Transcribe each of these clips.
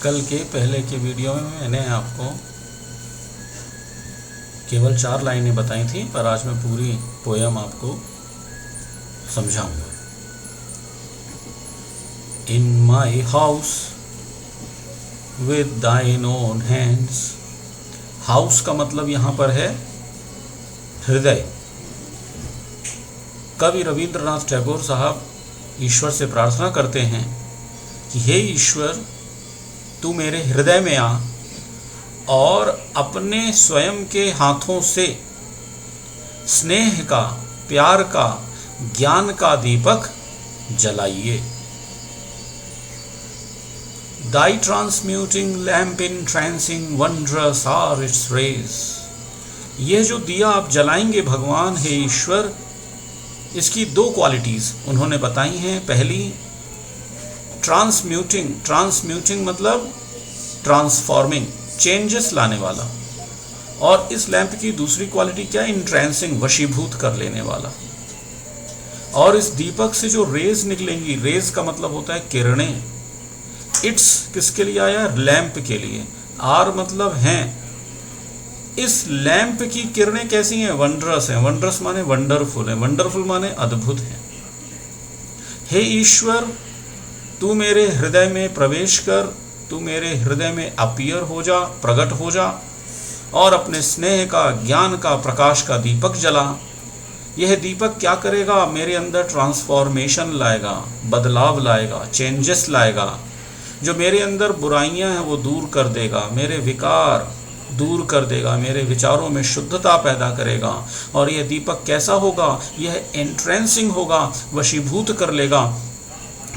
कल के पहले के वीडियो में मैंने आपको केवल 4 लाइनें बताई थी, पर आज मैं पूरी पोयम आपको समझाऊंगा। इन माई हाउस विद दाइन ओन हैंड्स। हाउस का मतलब यहाँ पर है हृदय। कवि रविंद्रनाथ टैगोर साहब ईश्वर से प्रार्थना करते हैं कि हे ईश्वर, तू मेरे हृदय में आ और अपने स्वयं के हाथों से स्नेह का, प्यार का, ज्ञान का दीपक जलाइए। Thy transmuting lamp entrancing wondrous are its rays। यह जो दिया आप जलाएंगे भगवान, हे ईश्वर, इसकी 2 क्वालिटीज उन्होंने बताई हैं। पहली ट्रांसम्यूटिंग मतलब ट्रांसफॉर्मिंग, चेंजेस लाने वाला। और इस लैंप की दूसरी क्वालिटी क्या है? इंट्रेंसिंग, वशीभूत कर लेने वाला। और इस दीपक से जो रेज निकलेंगी, रेज का मतलब होता है किरणें। इट्स किसके लिए आया? लैंप के लिए। आर मतलब हैं। इस लैंप की किरणें कैसी हैं? वंडरस हैं। वंडरस माने वंडरफुल है, वंडरफुल माने अद्भुत है। हे ईश्वर, तू मेरे हृदय में प्रवेश कर, तू मेरे हृदय में अपीयर हो जा, प्रकट हो जा और अपने स्नेह का, ज्ञान का, प्रकाश का दीपक जला। यह दीपक क्या करेगा? मेरे अंदर ट्रांसफॉर्मेशन लाएगा, बदलाव लाएगा, चेंजेस लाएगा। जो मेरे अंदर बुराइयां हैं वो दूर कर देगा, मेरे विकार दूर कर देगा, मेरे विचारों में शुद्धता पैदा करेगा। और यह दीपक कैसा होगा? यह एंट्रेंसिंग होगा, वशीभूत कर लेगा।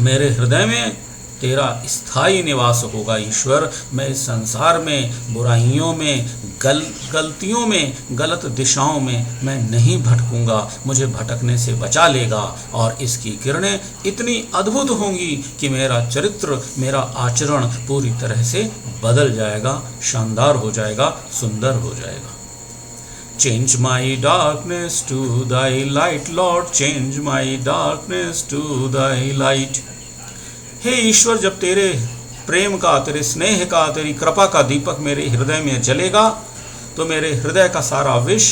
मेरे हृदय में तेरा स्थायी निवास होगा ईश्वर। मैं इस संसार में बुराइयों में, गलतियों में, गलत दिशाओं में मैं नहीं भटकूंगा। मुझे भटकने से बचा लेगा और इसकी किरणें इतनी अद्भुत होंगी कि मेरा चरित्र, मेरा आचरण पूरी तरह से बदल जाएगा, शानदार हो जाएगा, सुंदर हो जाएगा। Change my darkness to thy light, Lord, change my darkness to thy light। हे ईश्वर, जब तेरे प्रेम का, तेरे स्नेह का, तेरी कृपा का दीपक मेरे हृदय में जलेगा तो मेरे हृदय का सारा विष,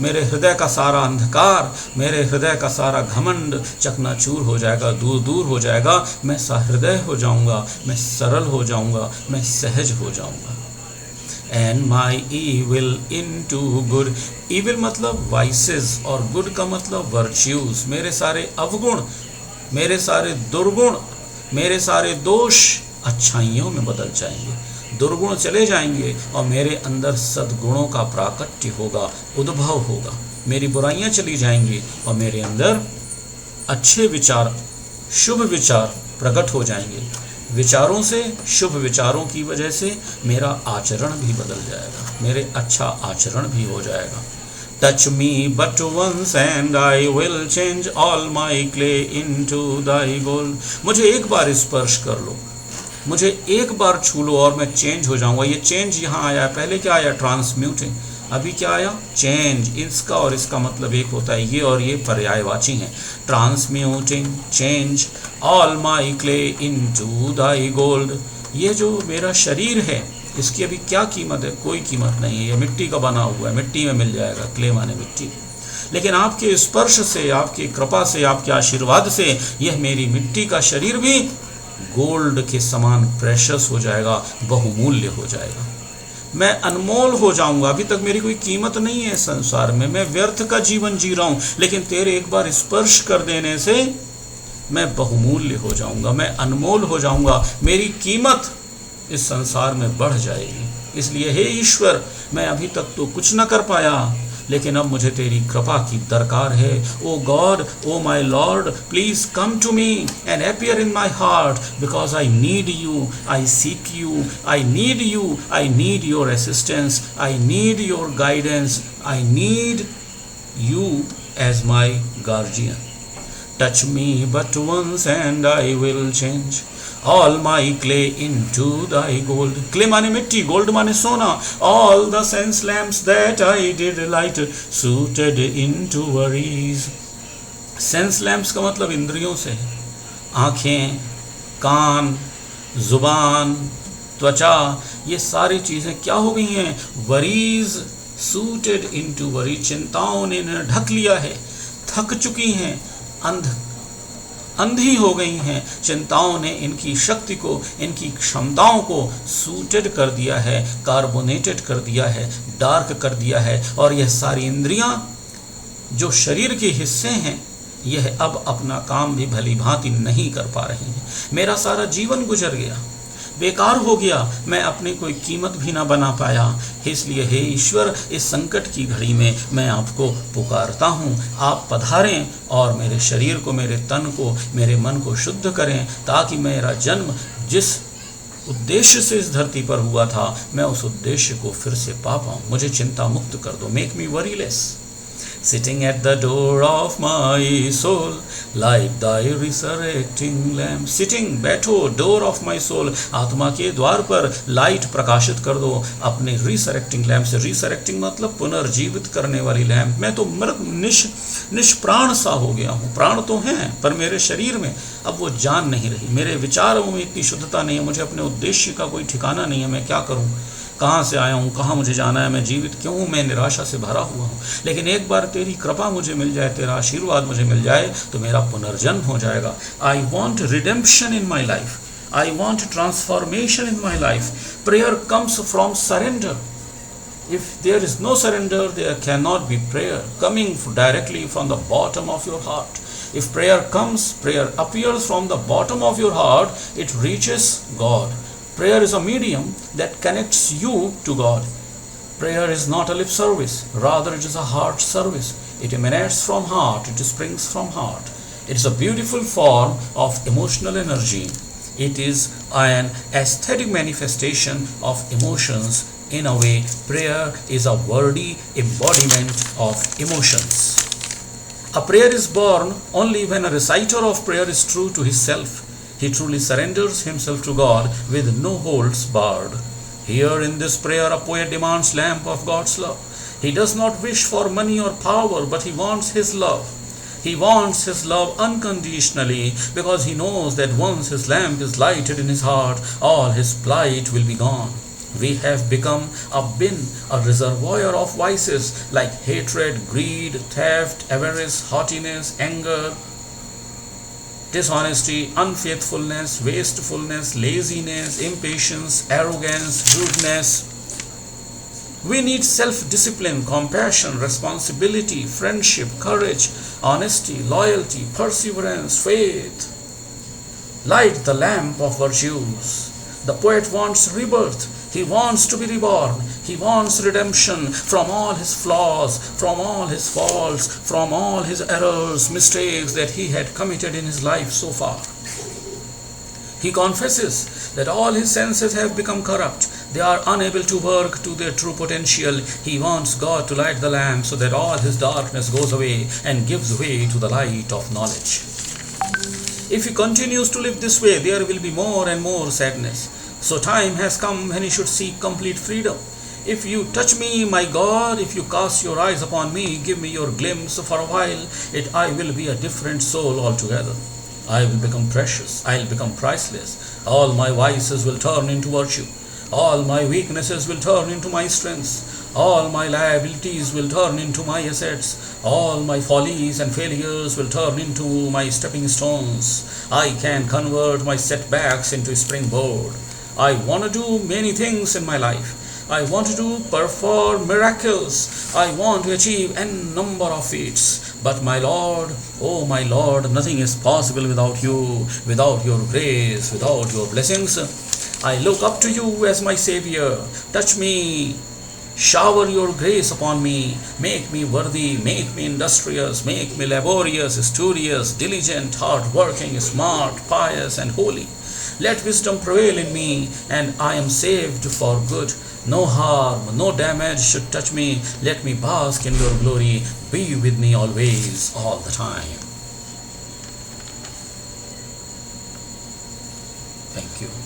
मेरे हृदय का सारा अंधकार, मेरे हृदय का सारा घमंड चकनाचूर हो जाएगा, दूर दूर हो जाएगा। मैं सहृदय हो जाऊंगा, मैं सरल हो जाऊंगा, मैं सहज हो जाऊंगा। And my evil into good। evil मतलब वाइसेस और गुड का मतलब वर्च्यूज। मेरे सारे अवगुण, मेरे सारे दुर्गुण, मेरे सारे दोष अच्छाइयों में बदल जाएंगे, दुर्गुण चले जाएंगे और मेरे अंदर सद्गुणों का प्राकट्य होगा, उद्भव होगा। मेरी बुराइयां चली जाएंगी और मेरे अंदर अच्छे विचार, शुभ विचार प्रकट हो जाएंगे। विचारों से, शुभ विचारों की वजह से मेरा आचरण भी बदल जाएगा, मेरे अच्छा आचरण भी हो जाएगा। Touch me but once and I will change all my clay into thy gold। मुझे एक बार स्पर्श कर लो, मुझे एक बार छू लो और मैं चेंज हो जाऊंगा। ये चेंज यहाँ आया, पहले क्या आया? ट्रांसम्यूटिंग। अभी क्या आया? चेंज। इसका और इसका मतलब एक होता है, ये और ये पर्यायवाची हैं। Transmuting, change all my clay into Dai gold. ये जो मेरा शरीर है इसकी अभी क्या कीमत है? कोई कीमत नहीं है। ये मिट्टी का बना हुआ है, मिट्टी में मिल जाएगा, क्ले माने मिट्टी। लेकिन आपके स्पर्श से, आपकी कृपा से, आपके आशीर्वाद से यह मेरी मिट्टी का शरीर भी गोल्ड के समान प्रेशस हो जाएगा, बहुमूल्य हो जाएगा। मैं अनमोल हो जाऊंगा। अभी तक मेरी कोई कीमत नहीं है संसार में, मैं व्यर्थ का जीवन जी रहा हूं, लेकिन तेरे एक बार स्पर्श कर देने से मैं बहुमूल्य हो जाऊंगा, मैं अनमोल हो जाऊंगा, मेरी कीमत इस संसार में बढ़ जाएगी। इसलिए हे ईश्वर, मैं अभी तक तो कुछ न कर पाया, लेकिन अब मुझे तेरी कृपा की दरकार है। Oh God, oh my Lord, please come to me and appear in my heart because I need you, I seek you, I need you, I need your assistance, I need your guidance, I need you as my guardian. Touch me but once and I will change all my clay into thy gold। clay माने मिट्टी, gold माने सोना। all the sense lamps that I did light suited into worries। sense lamps का मतलब इंद्रियों से, आँखें, कान, जुबान, त्वचा, ये सारी चीज़ें क्या हो गई हैं? वरीज सूटेड इनटू वरी, चिंताओं ने इन्हें ढक लिया है, थक चुकी हैं, अंधी हो गई हैं। चिंताओं ने इनकी शक्ति को, इनकी क्षमताओं को सूटेड कर दिया है, कार्बोनेटेड कर दिया है, डार्क कर दिया है। और यह सारी इंद्रियां जो शरीर के हिस्से हैं, यह अब अपना काम भी भली भांति नहीं कर पा रही हैं। मेरा सारा जीवन गुजर गया, बेकार हो गया, मैं अपनी कोई कीमत भी ना बना पाया। इसलिए हे ईश्वर, इस संकट की घड़ी में मैं आपको पुकारता हूँ, आप पधारें और मेरे शरीर को, मेरे तन को, मेरे मन को शुद्ध करें, ताकि मेरा जन्म जिस उद्देश्य से इस धरती पर हुआ था, मैं उस उद्देश्य को फिर से पा पाऊँ। मुझे चिंता मुक्त कर दो, make me worry less. Sitting at the door of my soul, like thy resurrecting lamp. Sitting, बैठो, door of my soul, आत्मा के द्वार पर लाइट प्रकाशित कर दो अपने resurrecting lamp से। resurrecting मतलब पुनर्जीवित करने वाली लैंप। मैं तो मृत निष्प्राण सा हो गया हूँ। प्राण तो हैं, पर मेरे शरीर में अब वो जान नहीं रही। मेरे विचारों में इतनी शुद्धता नहीं है, मुझे अपने उद्देश्य का कोई ठिकाना नहीं है। मैं क्या करूँ, कहाँ से आया हूँ, कहाँ मुझे जाना है, मैं जीवित क्यों हूँ, मैं निराशा से भरा हुआ हूँ। लेकिन एक बार तेरी कृपा मुझे मिल जाए, तेरा आशीर्वाद मुझे मिल जाए, तो मेरा पुनर्जन्म हो जाएगा। I want redemption in my life, I want transformation in my life. Prayer comes from surrender. If there is no surrender, there cannot be prayer coming directly from the bottom of your heart. If prayer comes, prayer appears from the bottom of your heart, it reaches God. Prayer is a medium that connects you to God. Prayer is not a lip service, rather it is a heart service. It emanates from heart, it springs from heart. It is a beautiful form of emotional energy. It is an aesthetic manifestation of emotions. In a way, prayer is a wordy embodiment of emotions. A prayer is born only when a reciter of prayer is true to his self. He truly surrenders himself to God with no holds barred. Here in this prayer, a poet demands lamp of God's love. He does not wish for money or power, but he wants his love. He wants his love unconditionally, because he knows that once his lamp is lighted in his heart, all his plight will be gone. We have become a bin, a reservoir of vices like hatred, greed, theft, avarice, haughtiness, anger, dishonesty, unfaithfulness, wastefulness, laziness, impatience, arrogance, rudeness. We need self-discipline, compassion, responsibility, friendship, courage, honesty, loyalty, perseverance, faith. Light the lamp of virtues. The poet wants rebirth. He wants to be reborn. He wants redemption from all his flaws, from all his faults, from all his errors, mistakes that he had committed in his life so far. He confesses that all his senses have become corrupt. They are unable to work to their true potential. He wants God to light the lamp so that all his darkness goes away and gives way to the light of knowledge. If he continues to live this way, there will be more and more sadness. So time has come when he should seek complete freedom. If you touch me, my God, if you cast your eyes upon me, give me your glimpse for a while, I will be a different soul altogether. I will become precious. I will become priceless. All my vices will turn into virtue. All my weaknesses will turn into my strengths. All my liabilities will turn into my assets. All my follies and failures will turn into my stepping stones. I can convert my setbacks into a springboard. I want to do many things in my life. I want to perform miracles. I want to achieve a number of feats. But my Lord, oh my Lord, nothing is possible without you, without your grace, without your blessings. I look up to you as my Savior. Touch me. Shower your grace upon me. Make me worthy. Make me industrious. Make me laborious, studious, diligent, hard-working, smart, pious, and holy. Let wisdom prevail in me, and I am saved for good. No harm, no damage should touch me. Let me bask in your glory. Be with me always, all the time. Thank you.